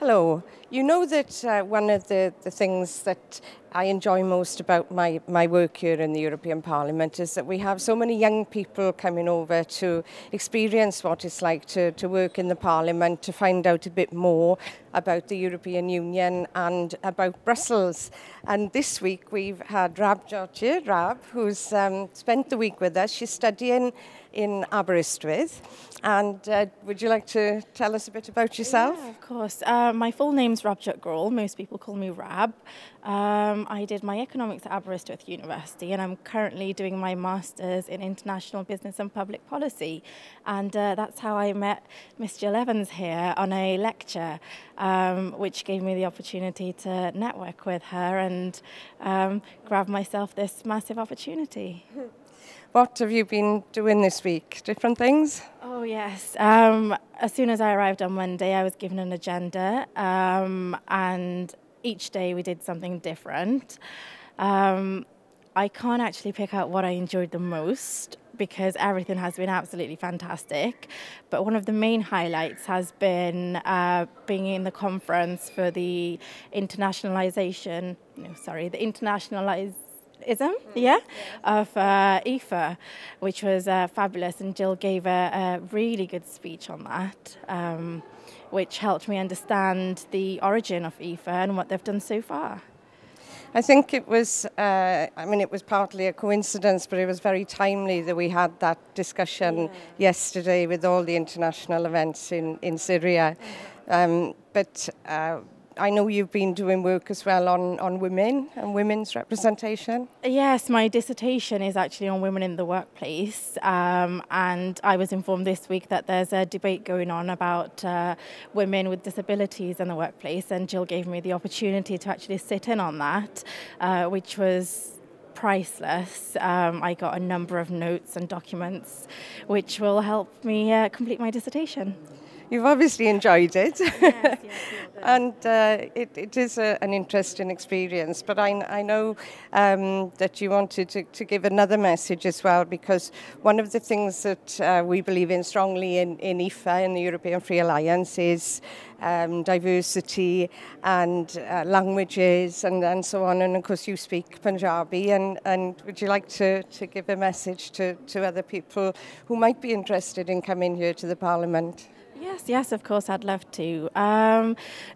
Hello. You know that one of the things that I enjoy most about my work here in the European Parliament is that we have so many young people coming over to experience what it's like to work in the Parliament, to find out a bit more about the European Union and about Brussels. And this week we've had Rabjot here, who's spent the week with us. She's studying in Aberystwyth. And would you like to tell us a bit about yourself? Yeah, of course. My full name's Rabjot Grewal. Most people call me Rab. I did my economics at Aberystwyth University, and I'm currently doing my master's in international business and public policy. And that's how I met Miss Jill Evans here on a lecture, which gave me the opportunity to network with her and grab myself this massive opportunity. What have you been doing this week? Different things? Oh, yes. As soon as I arrived on Monday, I was given an agenda, and each day we did something different. I can't actually pick out what I enjoyed the most because everything has been absolutely fantastic. But one of the main highlights has been being in the conference for the internationalism, of IFA, which was fabulous, and Jill gave a really good speech on that, which helped me understand the origin of IFA and what they've done so far. I think it was, it was partly a coincidence, but it was very timely that we had that discussion yesterday with all the international events in Syria. But I know you've been doing work as well on women and women's representation. Yes, my dissertation is actually on women in the workplace, and I was informed this week that there's a debate going on about women with disabilities in the workplace, and Jill gave me the opportunity to actually sit in on that, which was priceless. I got a number of notes and documents which will help me complete my dissertation. You've obviously enjoyed it. Yes, and it is an interesting experience, but I know that you wanted to give another message as well, because one of the things that we believe in strongly in IFA, in the European Free Alliance, is diversity and languages and so on. And of course you speak Punjabi, and would you like to give a message to other people who might be interested in coming here to the Parliament? Yes, of course, I'd love to.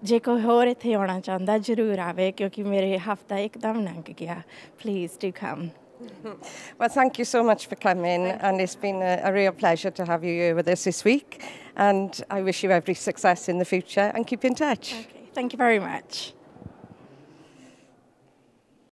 जे कोई और इत्थे आना चाहंदा जरूर आवे क्योंकि मेरे हफ्ता एकदम लंघ गया. Please do come. Well, thank you so much for coming, and it's been a real pleasure to have you here with us this week, and I wish you every success in the future, and keep in touch. Okay, thank you very much.